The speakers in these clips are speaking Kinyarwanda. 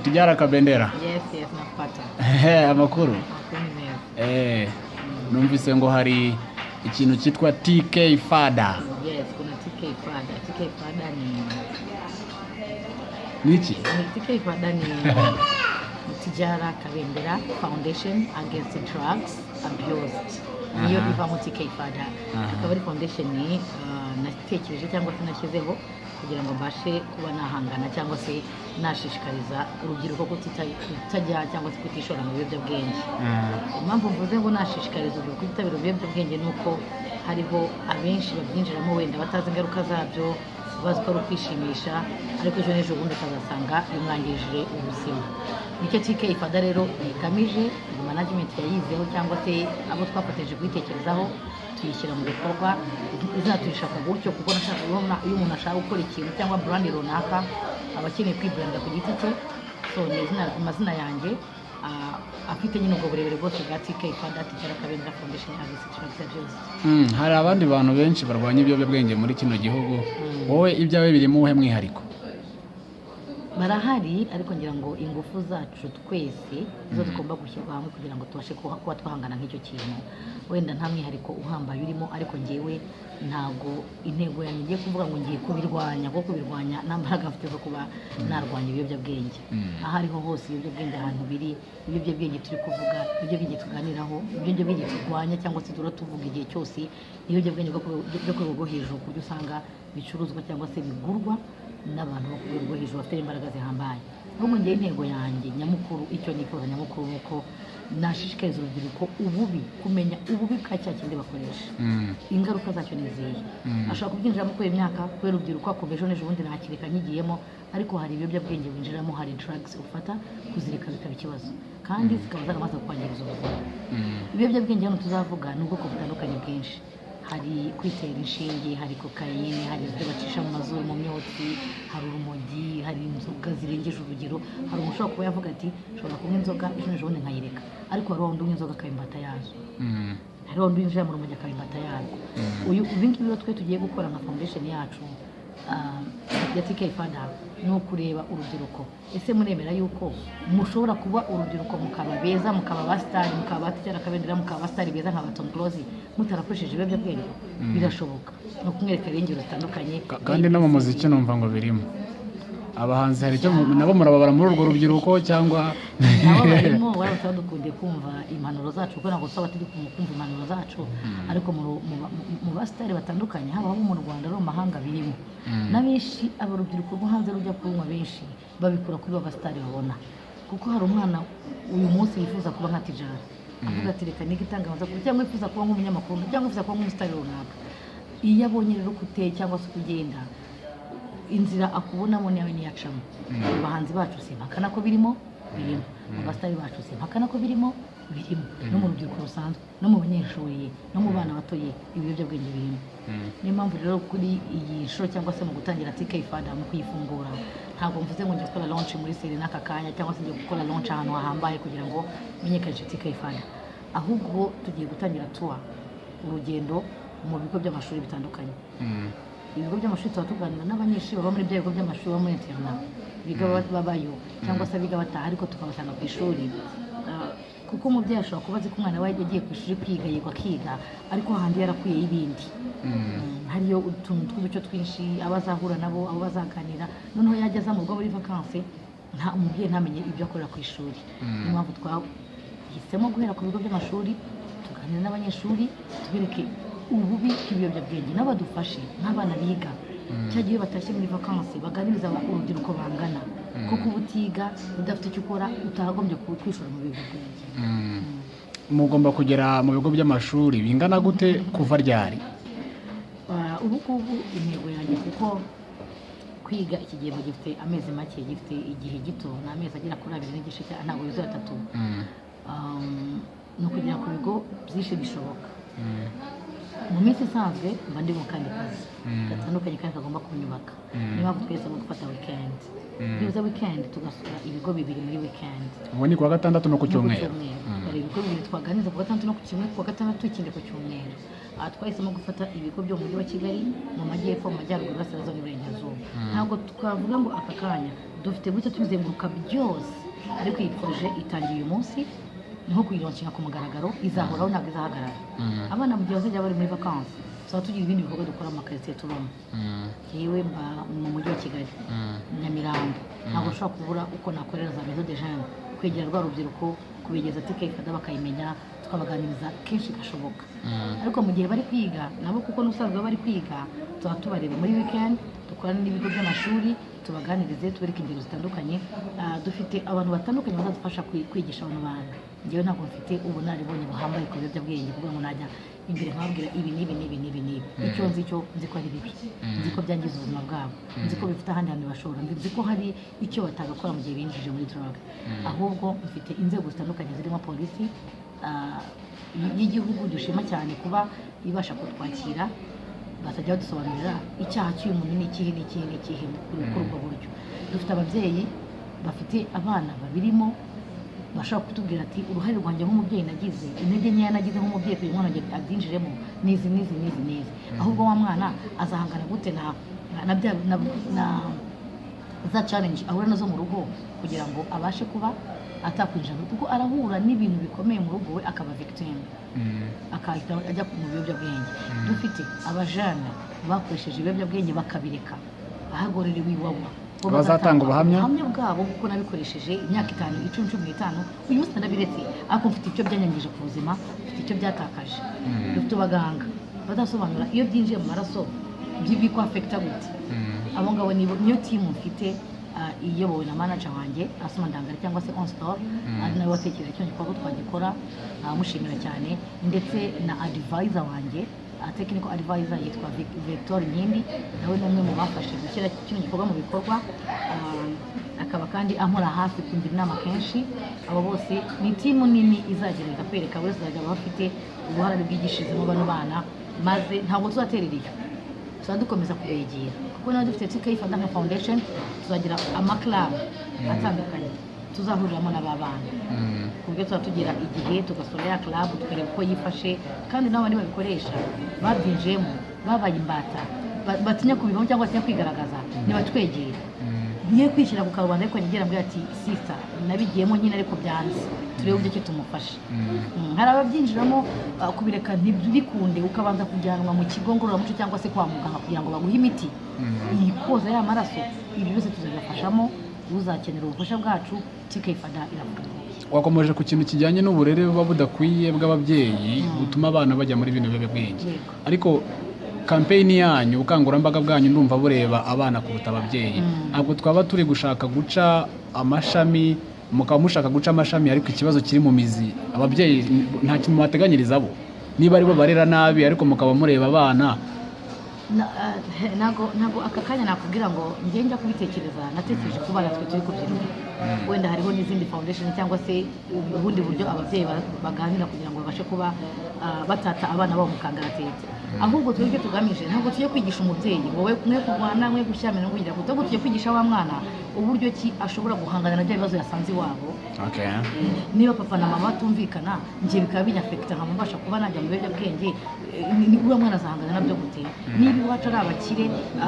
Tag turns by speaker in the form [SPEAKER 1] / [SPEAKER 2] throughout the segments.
[SPEAKER 1] Tijara Kabendera.
[SPEAKER 2] Yes, napata.
[SPEAKER 1] Amakuru. Numvise ngo hari ikintu cyitwa TKFADA.
[SPEAKER 2] Yes, kuna TKFADA. TKFADA
[SPEAKER 1] Niki?
[SPEAKER 2] TKFADA ni Tijara Kabendera Foundation Against Drugs Abuse. Niyo iva mu TKFADA. Akaba ari foundation natekereje cyangwa se nashyizeho kugira ngo mbashe kuba nahangana cyangwa se nashishikariza urubyiruko kutajya cyangwa se kutishora mu biyobyabwenge. Impamvu mvuze ngo nashishikariza urubyiruko kutitabira ibiyobyabwenge nuko hariho abenshi babyinjiramo wenda batazi ingaruka zabyo, bazi ko ari ukwishimisha, ariko ejo n'ejo bundi ukazasanga bimwangirije ubuzima. Nicyo TKFADA rero igamije, management yayizeho cyangwa se abo twafatanyije kwitekerezaho tuyishyira mu bikorwa. Izina tuyishaka gutyo kuko nashaka kubona iyo umuntu ashaka gukora ikintu cyangwa brand runaka aba akeneye kwibranda ku giti cye. So ni amazina yanjye afite nyine ubwo burebure bwose bwa TKFADA Tijara Kabendera Foundation Against Drugs Abuse.
[SPEAKER 1] Hari abandi bantu benshi barwanya ibiyobyabwenge muri kino gihugu. Wowe ibyawe birimo uhe mwihariko?
[SPEAKER 2] Barahari, ariko ngira ngo ingufu zacu twese zo tugomba gushyirwa hamwe kugira ngo tubashe kuba twahangana nk'icyo kintu. Wenda nta mwihariko uhambaye urimo, ariko ngewe ntago intego yanjye ngiye kuvuga ngo ngiye kubirwanya, kuko kubirwanya nta mbaraga mfite zo kuba narwanya ibiyobyabwenge. Aho ariho hose ibiyobyabwenge ahantu biri, ibiyobyabwenge turi kuvuga, ibiyobyabwenge tuganiraho, ibiyobyabwenge turwanya cyangwa se tuvuga igihe cyose, ibiyobyabwenge byo ku rwego rwo hejuru, ku buryo usanga bicuruzwa cyangwa se bigurwa n'abantu bo ku rwego rwo hejuru bafite imbaraga zihambaye. Ahubwo ngewe intego yanjye nyamukuru, icyo nifuza nyamukuru ni uko nashishikariza urubyiruko kumenya ububi bwa cya kindi bakoresha. Ingaruka zacyo ni izihe. Ashobora kubyinjiramo kubera imyaka, kubera urubyiruko akumva ejo n'ejo bundi ntakireka nkigiyemo, ariko hari ibiyobyabwenge winjiramo, hari drugs ufata kuzirika bikaba ikibazo, kandi zikaba zagamaze kukwangiriza ubuzima. Ibiyobyabwenge hano tuzavuga ni ubwoko butandukanye bwinshi. Hari kwitera inshinge, hari kokayine, hari ibyo bacisha mu mazuru mu myotsi, hari urumogi, hari inzoga zirengeje urugero. Hari umuntu ushobora kuba yavuga ati nshobora kunywa inzoga ejo n'ejo bundi nkayireka, ariko hari undi unywa inzoga akaba imbata yazo. Hari undi winjira mu rumogi akaba imbata yarwo. Ibi ngibi rero twe tugiye gukora nka foundation yacu ya TKFADA ni ukureba urubyiruko. Ese muremera yuko mushobora kuba urubyiruko mukaba beza, mukaba abasitari, mukaba Tijara Kabendera, mukaba abasitari beza nka Tom Close mutarakoresheje ibiyobyabwenge? Birashoboka. No kumwereka irengero zitandukanye,
[SPEAKER 1] kandi no mu muziki numva ngo birimo abahanzi hari icyo nabo murababara muri urwo rubyiruko cyangwa
[SPEAKER 2] nabo barimo. Waba dukunde kumva impanuro zacu, kuko ntabwo twaba turi kumva impanuro zacu, ariko mu basitari batandukanye haba abo mu Rwanda no mu mahanga birimo. N'abenshi abarubyiruko rwo hanze rujya kunywa benshi babikura kuri abasitari babona, kuko hari umwana uyu munsi yifuza kuba nka Tijara, avuga ati reka nige itangazamakuru, cyangwa yifuza kuba nk'umunyamakuru, cyangwa yifuza kuba nk'umusitari runaka. Iyo abonye rero kuteye cyangwa se kugenda inzira akubonamo nawe niyacamo. Abahanzi bacu simpakana ko birimo, abasitari bacu simpakana ko birimo, no mu rubyiruko rusanzwe, no mu banyeshuri, no mu bana batoye ibiyobyabwenge birimo. Niyo mpamvu rero kuri iyi shuro cyangwa se mu gutangira TKFADA mu kuyifungura, ntabwo mvuze ngo ngiye gukora launch muri seri n'aka kanya, cyangwa se ngiye gukora launch ahantu hahambaye kugira ngo menyekanishe TKFADA. Ahubwo tugiye gutangira tour, urugendo mu bigo by'amashuri bitandukanye. Ibigo by'amashuri tuba tuganira n'abanyeshuri baba muri bya bigo by'amashuri baba muri internat, biga babayo cyangwa se biga bataha, ariko tukabasanga ku ishuri. Kuko umubyeyi ashobora kuba azi ko umwana we yagiye ku ishuri kwiga, yego akiga, ariko hahandi yarakwiye ibindi. Hariyo utuntu tw'uduco twinshi aba azahura nabo, abo bazaganira, noneho yajya aza mu rugo muri vacances umubyeyi ntamenye ibyo akorera ku ishuri. Niyo mpamvu twahisemo guhera ku bigo by'amashuri, tuganira n'abanyeshuri, tubereke ububi bw'ibiyobyabwenge, n'abadufashe nk'abana biga cyagiye batashye muri vacances baganiriza urubyiruko bangana, kuko ubutiga udafite icyo ukora utagombye kwishora mu biyobyabwenge.
[SPEAKER 1] Mugomba kugera mu bigo by'amashuri bingana gute kuva ryari?
[SPEAKER 2] Ubu ngubu intego yanjye, kuko kwiga iki gihe gifite amezi make, gifite igihe gito, ni amezi agera kuri 2 n'igice, ntabwo yuzuye 3. Ni ukugera ku bigo byinshi bishoboka. mu minsi isanzwe mba ndi mu kandi kazi gatandukanye kandi kagomba kunyubaka niyo mpamvu twahisemo gufata weekend bivuze weekend tugasura ibigo bibiri muri weekend
[SPEAKER 1] ubu ni kuwa gatandatu no ku cyumweru
[SPEAKER 2] hari ibigo bibiri twaganiriza ku gatandatu no ku cyumweru, kuwa gatandatu ikindi ku cyumweru. Twahisemo gufata ibigo byo mu mujyi wa Kigali, mu majyepfo, mu majyaruguru, iburasirazuba n'iburengerazuba. Ntabwo twavuga ngo aka kanya dufite guhita tubizenguruka byose, ariko iyi projet itangiye uyu munsi niho kuyironcinga ku mugaragaro, izahoraho ntabwo izahagarara. Abana mu gihe bazajya bari muri vacances tuba tugira ibindi bikorwa dukora mu makaritsiye tubamo. Yewe mba mu mujyi wa Kigali, Nyamirambo, ntabwo ushobora kubura uko nakorera za maison de jeunes, kwegera rwa rubyiruko, kubegeza TKFADA bakayimenya, tukabaganiriza kenshi gashoboka. Ariko mu gihe bari kwiga nabo, kuko n'usanzwe bari kwiga, tuba tubareba muri weekend, dukorana n'ibigo by'amashuri, tubaganirize, tubereke ingero zitandukanye. Dufite abantu batandukanye bazadufasha kwigisha abantu bana. Njyewe ntabwo mfite ubunararibonye buhambaye ku biyobyabwenge kugira ngo najya imbere nkababwira ibi n'ibi n'ibi n'ibi n'ibi. Icyo nzi cyo nzi ko ari bibi, nzi ko byangiza ubuzima bwabo, nzi ko bifite ahandi hantu bashobora, nzi ko hari icyo batagakora mu gihe binjije muri drogue. Ahubwo mfite inzego zitandukanye zirimo polisi y'igihugu dushima cyane kuba ibasha kutwakira, bazajya badusobanurira icyaha cy'uyu muntu ni ikihe n'ikihe n'ikihe kuri ubwo buryo. Dufite ababyeyi bafite abana babirimo, bashobora kutubwira ati uruhare rwanjye nk'umubyeyi nagize, intege nkeya nagize nk'umubyeyi kugira ngo umwana abyinjiremo n'izi n'izi n'izi n'izi. Ahubwo wa mwana azahangana gute na za challenge ahura nazo mu rugo kugira ngo abashe kuba atakwinjira, kuko arahura n'ibintu bikomeye mu rugo we akaba victim, akahita ajya mu biyobyabwenge. Dufite abajana bakoresheje ibiyobyabwenge bakabireka, bahagorerewe iwawa,
[SPEAKER 1] bazatanga ubuhamya
[SPEAKER 2] bwabo kuko nabikoresheje imyaka 5, 10, 15, uyu munsi ndabiretse, ariko mfite icyo byanyangije ku buzima, mfite icyo byatakaje. Dufite abaganga badasobanura iyo byinjiye mu maraso biko affecta gute. Abo ngabo niyo team mfite, iyobowe na manager wanjye Asuma Ndangari cyangwa se on store, ari nawe watekereje icyo gikorwa twagikora, mushimira cyane, ndetse na advisor wanjye, technical advisor yitwa Victor Nyindi, nawe n'umwe mu bafashe gushyira kino gikorwa mu bikorwa, akaba kandi amura hafi kumva inama kenshi. Abo bose ni team nini izagereza kwereka bose bazajya bafite ubuhara bwigishizemo bano bana, maze ntabwo tuzatererera, dukomeza kubegera, kuko nawe dufite TKFADA Foundation, tuzagira amaklub atandukanye tuzahuriramo n'ababana, ku buryo tuba tugira igihe tugasura ya club tukareba uko yifashe, kandi n'abandi babikoresha babyinjiyemo babaye imbata, batinya kubivamo cyangwa batinya kwigaragaza, nibatwegera. Niyo kwishyira ku karubanda, ariko nyegera mbwira ati sister nabigiyemo nyine ariko byanze, turebe uburyo ki tumufashe. Hari ababyinjiramo kubireka ntibikunde, ukabanza kujyanwa mu kigo ngororamuco cyangwa se kwa muganga kugira ngo baguhe imiti iyi koza y'amaraso. Ibi byose tuzabafashamo, uzakenera ubufasha bwacu TKFADA iravuga.
[SPEAKER 1] Wakomeje ku kintu kijyanye n'uburere buba budakwiye bw'ababyeyi butuma abana bajya muri bino biyobyabwenge, ariko kampeyini yanyu, ubukangurambaga bwanyu ndumva bureba abana kuruta ababyeyi. Ntabwo twaba turi gushaka guca amashami, mukaba mushaka guca amashami, ariko ikibazo kiri mu mizi. Ababyeyi nta kintu mwateganyiriza bo, niba ari bo barera nabi ariko mukaba mureba abana.
[SPEAKER 2] Ntabwo aka kanya nakubwira ngo njye njya kubitekereza, natekereje ku bana twe turi kubyiruka. Wenda hariho n'izindi foundation cyangwa se ubundi buryo ababyeyi baganira kugira ngo babashe kuba batata abana babo mu kangaratete. Ahubwo twebwe icyo tugamije, ntabwo tujye kwigisha umubyeyi wowe mwe kurwana, mwe gushyamira, kugira ngo tujye kwigisha wa mwana uburyo ki ashobora guhangana na bya bibazo yasanze iwabo. Niba papa na mama batumvikana, njye bikaba binyafekita, nkamubasha kuba najya mu biyobyabwenge, uriya mwana azahangana nabyo gute? Niba iwacu ari abakire,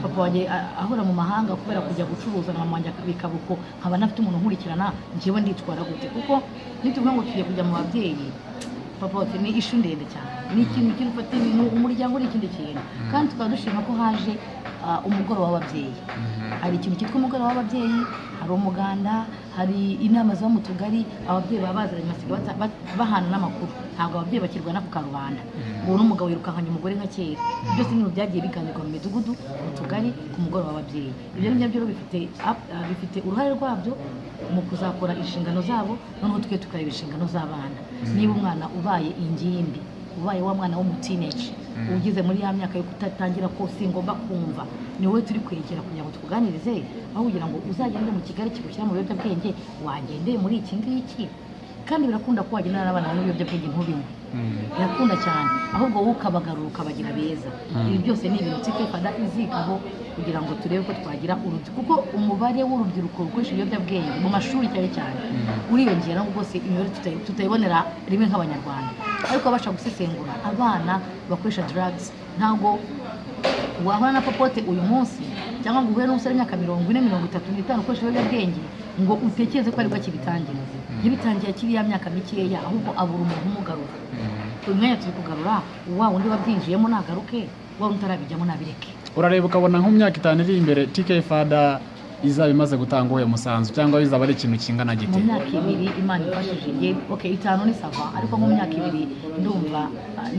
[SPEAKER 2] papa wanjye ahora mu mahanga kubera kujya gucuruza, na mama wanjye akabika buko, nkaba nafite umuntu nkurikirana, njyewe nditwara gute? Kuko nituvuga ngo tugiye kujya mu babyeyi, papa wote ni ishu ndende cyane, ni ikintu kirufata umuryango ni ikindi kintu. Kandi tukaba dushima ko haje umugoroba w'ababyeyi. Hari ikintu cyitwa umugoroba w'ababyeyi, hari umuganda, hari inama zo mu tugari, ababyeyi baba bazanye basiga bahana n'amakuru. Ntabwo ababyeyi bakirwana ku karubanda ngo n'umugabo yirukankanye umugore nka kera. Byose ni ibintu byagiye biganirwa mu midugudu, mu tugari, ku mugoroba w'ababyeyi. Ibyo ngibyo bifite uruhare rwabyo mu kuzakora inshingano zabo, noneho twe tukareba inshingano z'abana. Niba umwana ubaye ingimbi, ubaye wa mwana w'umutineje, ugeze muri ya myaka yo kutatangira ko singomba kumva, ni wowe turi kwegera kugira ngo tukuganirize, aho kugira ngo uzagende mu Kigali kigushyira mu biyobyabwenge, wagendeye muri iki ngiki. Kandi birakunda ko wagendana n'abana n'ibiyobyabwenge ntubinywe, irakunda cyane ahubwo wowe ukabagarura ukabagira beza. Ibi byose ni ibintu TKFADA izigaho kugira ngo turebe ko twagira kuko umubare w'urubyiruko rukoresha ibiyobyabwenge mu mashuri cyane uriyongera rwose, imibare tutayibonera rimwe nk'abanyarwanda, ariko abasha gusesengura abana bakoresha drugs. Ntabwo wahura na popote uyu munsi cyangwa ngo uhure n'umusore w'imyaka 40-35 ukoresha ibiyobyabwenge ngo utekereze ko aribwo akibitangira. Ntibitangiye akiri ya myaka mikeya, ahubwo abura umuntu umugarura. Uyu mwanya turi kugarura wa wundi wabyinjiyemo nagaruke, wa wundi utarabijyamo nabireke.
[SPEAKER 1] Urareba ukabona nk'imyaka 5 iri imbere TKFADA izaba imaze gutanga uwo musanzu cyangwa bizaba ari ikintu kingana gite?
[SPEAKER 2] Mu myaka 2 Imana ifashije, okay 5 ni sava, ariko mu myaka 2 ndumva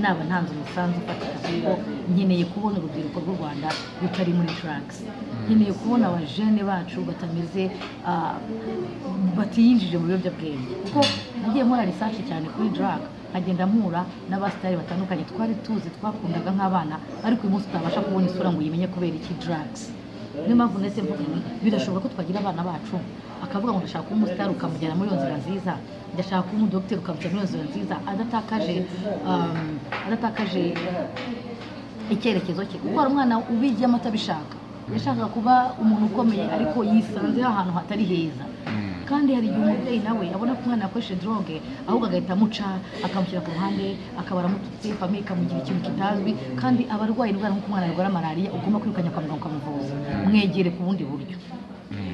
[SPEAKER 2] naba ntanze umusanzu ufatika, kuko nkeneye kubona urubyiruko rw'u Rwanda rutari muri drugs. Nkeneye kubona abajene bacu batameze batiyinjije mu biyobyabwenge, kuko nagiye nkora research cyane kuri drug, agenda mpura n'abasitari batandukanye twari tuzi twakundaga nk'abana, ariko uyu munsi utabasha kubona isura ngo uyimenye kubera iki drugs. Niyo mpamvu ndetse mvuga nti birashoboka ko twagira abana bacu akavuga ngo ndashaka kuba umusitari ukamujyana muri iyo nzira nziza, ndashaka kuba umudogiteri ukamujyana muri iyo nzira nziza, adatakaje icyerekezo cye, kuko hari umwana ubigiyemo atabishaka, yashakaga kuba umuntu ukomeye ariko yisanze ahantu hatari heza. Kandi hari igihe umubyeyi nawe abona ko umwana yakoresheje droge, ahubwo agahita amuca akamushyira ku ruhande, akaba aramututse, famiye ikamugira ikintu kitazwi, kandi abarwaye indwara nk'uko umwana yarwara malariya ugomba kwirukanya kwa muganga ukamuvuza. Mwegere ku bundi buryo.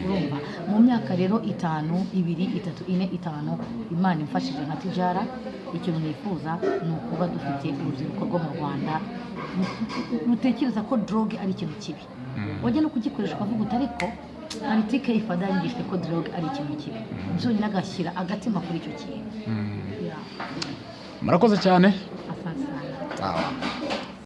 [SPEAKER 2] Urumva mu myaka rero 5, 2, 3, 4, 5 Imana imfashije nka Tijara, ikintu nifuza ni ukuba dufite urubyiruko rwo mu Rwanda rutekereza ko droge ari ikintu kibi, wajya no kugikoresha ukavuga uti ariko hari TKFADA yigishwe ko droge ari ikintu kibi, byonyine agashyira agatima kuri icyo kintu.
[SPEAKER 1] Murakoze cyane.
[SPEAKER 2] Afasa.